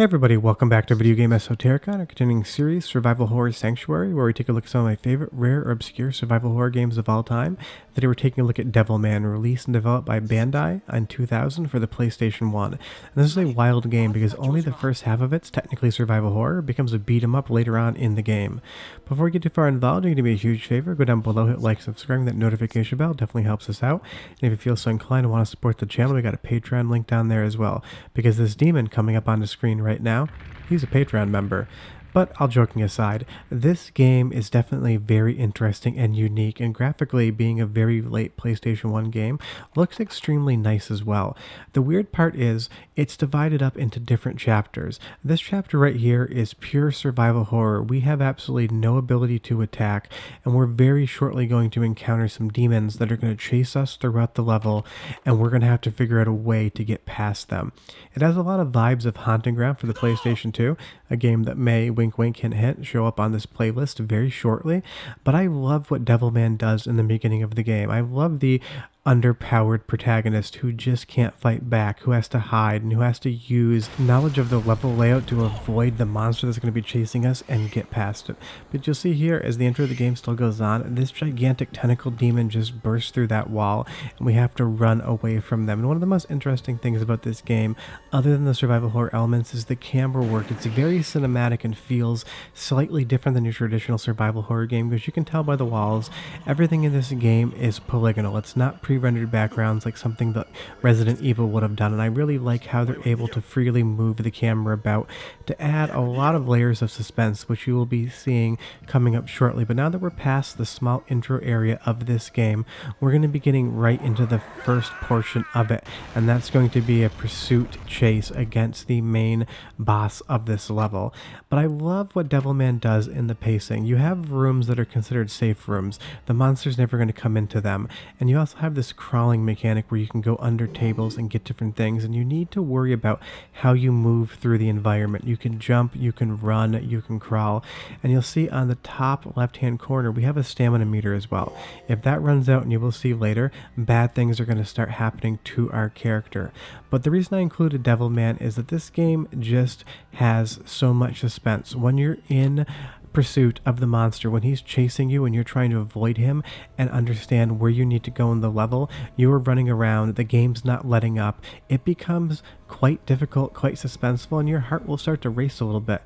Hey everybody, welcome back to Video Game Esoterica, our continuing series, Survival Horror Sanctuary, where we take a look at some of my favorite rare or obscure survival horror games of all time. Today we're taking a look at Devilman, released and developed by Bandai in 2000 for the PlayStation 1. And this is a wild game because only the first half of it's technically survival horror, it becomes a beat 'em up later on in the game. Before we get too far involved, you can do me a huge favor, go down below, hit like, subscribe, that notification bell definitely helps us out. And if you feel so inclined and want to support the channel, we got a Patreon link down there as well, because this demon coming up on the screen right now, he's a Patreon member. But all joking aside, this game is definitely very interesting and unique, and graphically, being a very late PlayStation 1 game, looks extremely nice as well. The weird part is, it's divided up into different chapters. This chapter right here is pure survival horror. We have absolutely no ability to attack, and we're very shortly going to encounter some demons that are going to chase us throughout the level, and we're going to have to figure out a way to get past them. It has a lot of vibes of Haunting Ground for the PlayStation 2, a game that may, wink wink hint hint, show up on this playlist very shortly. But I love what Devilman does in the beginning of the game. I love the underpowered protagonist who just can't fight back, who has to hide, and who has to use knowledge of the level layout to avoid the monster that's going to be chasing us and get past it. But you'll see here, as the intro of the game still goes on, this gigantic tentacle demon just bursts through that wall, and we have to run away from them. And one of the most interesting things about this game, other than the survival horror elements, is the camera work. It's very cinematic and feels slightly different than your traditional survival horror game, because you can tell by the walls, everything in this game is polygonal. It's not pre-rendered backgrounds like something that Resident Evil would have done, and I really like how they're able to freely move the camera about to add a lot of layers of suspense, which you will be seeing coming up shortly. But now that we're past the small intro area of this game, we're going to be getting right into the first portion of it, and that's going to be a pursuit chase against the main boss of this level. But I love what Devilman does in the pacing. You have rooms that are considered safe rooms. The monster's never going to come into them, and you also have this crawling mechanic where you can go under tables and get different things, and you need to worry about how you move through the environment. You can jump, you can run, you can crawl, and you'll see on the top left hand corner we have a stamina meter as well. If that runs out, and you will see later, bad things are going to start happening to our character. But the reason I included Devilman is that this game just has so much suspense. When you're in pursuit of the monster, when he's chasing you and you're trying to avoid him and understand where you need to go in the level, you are running around, the game's not letting up, it becomes quite difficult, quite suspenseful, and your heart will start to race a little bit.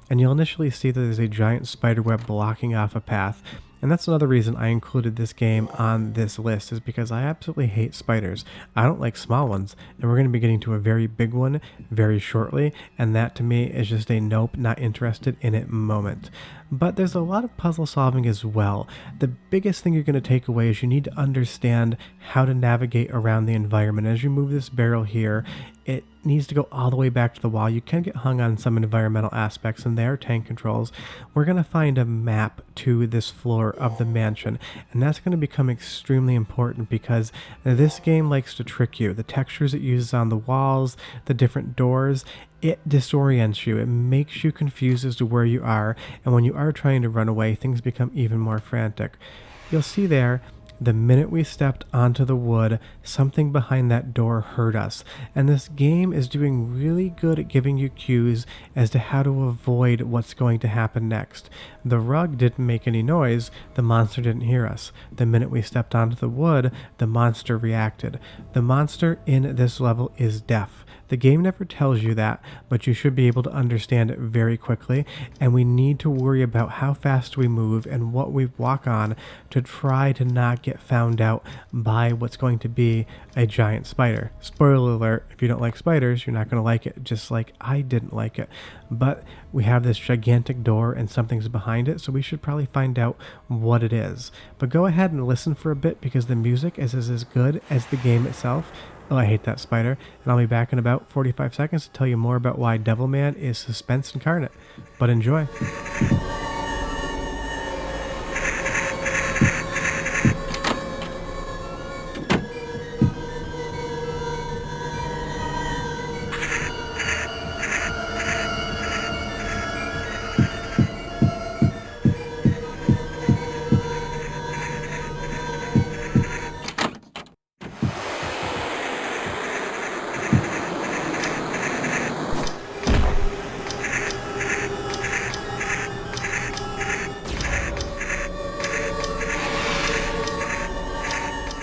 And you'll initially see that there's a giant spider web blocking off a path. And that's another reason I included this game on this list, is because I absolutely hate spiders. I don't like small ones, and we're going to be getting to a very big one very shortly, and that to me is just a nope, not interested in it moment. But there's a lot of puzzle solving as well. The biggest thing you're going to take away is you need to understand how to navigate around the environment. As you move this barrel here, it needs to go all the way back to the wall. You can get hung on some environmental aspects, and there are tank controls. We're going to find a map to this floor of the mansion, and that's going to become extremely important because this game likes to trick you. The textures it uses on the walls, the different doors, it disorients you. It makes you confused as to where you are, and when you are trying to run away, things become even more frantic. You'll see there, the minute we stepped onto the wood, something behind that door hurt us. And this game is doing really good at giving you cues as to how to avoid what's going to happen next. The rug didn't make any noise, the monster didn't hear us. The minute we stepped onto the wood, the monster reacted. The monster in this level is deaf. The game never tells you that, but you should be able to understand it very quickly, and we need to worry about how fast we move and what we walk on to try to not get found out by what's going to be a giant spider. Spoiler alert, if you don't like spiders, you're not going to like it, just like I didn't like it. But we have this gigantic door and something's behind it, so we should probably find out what it is. But go ahead and listen for a bit, because the music is as good as the game itself. Oh, I hate that spider. And I'll be back in about 45 seconds to tell you more about why Devilman is suspense incarnate. But enjoy.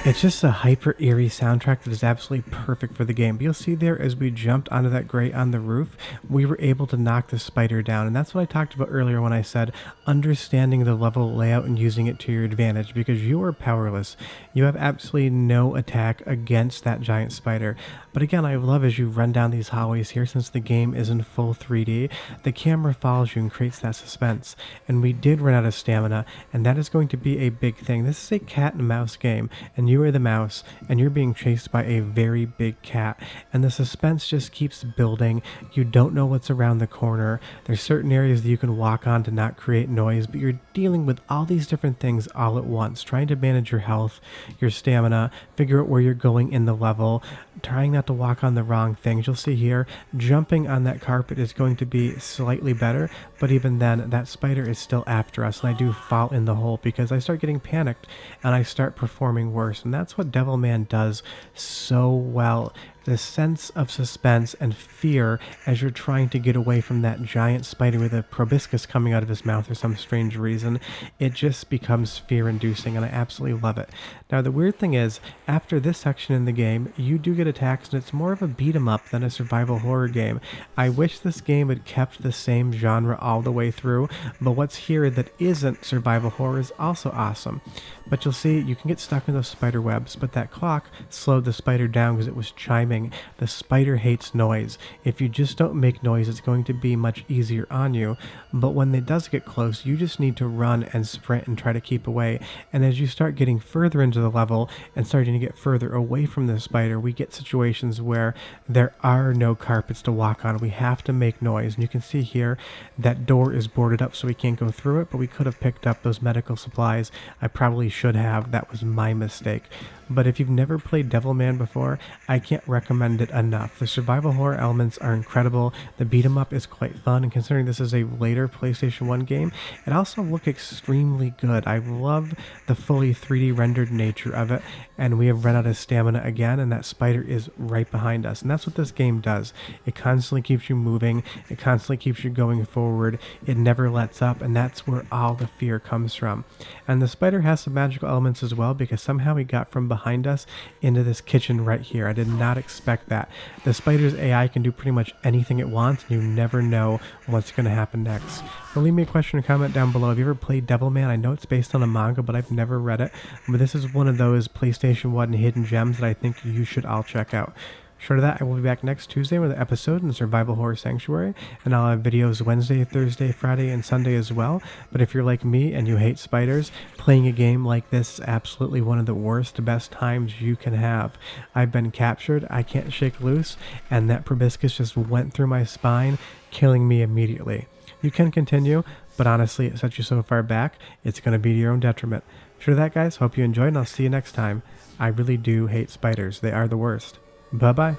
It's just a hyper eerie soundtrack that is absolutely perfect for the game. But you'll see there as we jumped onto that grate on the roof, we were able to knock the spider down. And that's what I talked about earlier when I said understanding the level layout and using it to your advantage, because you are powerless. You have absolutely no attack against that giant spider. But again, I love as you run down these hallways here, since the game is in full 3D, the camera follows you and creates that suspense. And we did run out of stamina, and that is going to be a big thing. This is a cat and mouse game, and you are the mouse, and you're being chased by a very big cat. And the suspense just keeps building. You don't know what's around the corner. There's certain areas that you can walk on to not create noise, but you're dealing with all these different things all at once, trying to manage your health, your stamina, figure out where you're going in the level, trying not to walk on the wrong things. You'll see here, jumping on that carpet is going to be slightly better, but even then, that spider is still after us, and I do fall in the hole because I start getting panicked and I start performing worse. And that's what Devilman does so well. The sense of suspense and fear as you're trying to get away from that giant spider with a proboscis coming out of his mouth for some strange reason. It just becomes fear-inducing, and I absolutely love it. Now, the weird thing is, after this section in the game, you do get attacks, and it's more of a beat-em-up than a survival horror game. I wish this game had kept the same genre all the way through, but what's here that isn't survival horror is also awesome. But you'll see, you can get stuck in those spider webs, but that clock slowed the spider down because it was chiming. The spider hates noise. If you just don't make noise, it's going to be much easier on you. But when it does get close, you just need to run and sprint and try to keep away. And as you start getting further into the level and starting to get further away from the spider, we get situations where there are no carpets to walk on. We have to make noise. And you can see here that door is boarded up so we can't go through it, but we could have picked up those medical supplies. I probably should have. That was my mistake. But if you've never played Devilman before, I can't recommend it enough. The survival horror elements are incredible. The beat 'em up is quite fun, and considering this is a later PlayStation 1 game, it also looks extremely good. I love the fully 3D rendered nature of it, and we have run out of stamina again, and that spider is right behind us. And that's what this game does. It constantly keeps you moving. It constantly keeps you going forward. It never lets up, and that's where all the fear comes from. And the spider has some magical elements as well, because somehow he got from behind us into this kitchen right here. I did not expect that. The spider's AI can do pretty much anything it wants, and you never know what's going to happen next. So leave me a question or comment down below. Have you ever played Devilman? I know it's based on a manga, but I've never read it. But this is one of those PlayStation 1 hidden gems that I think you should all check out. Short of that, I will be back next Tuesday with an episode in Survival Horror Sanctuary, and I'll have videos Wednesday, Thursday, Friday, and Sunday as well. But if you're like me and you hate spiders, playing a game like this is absolutely one of the worst, best times you can have. I've been captured, I can't shake loose, and that proboscis just went through my spine, killing me immediately. You can continue, but honestly, it sets you so far back, it's going to be to your own detriment. Short of that, guys, hope you enjoyed, and I'll see you next time. I really do hate spiders. They are the worst. Bye-bye.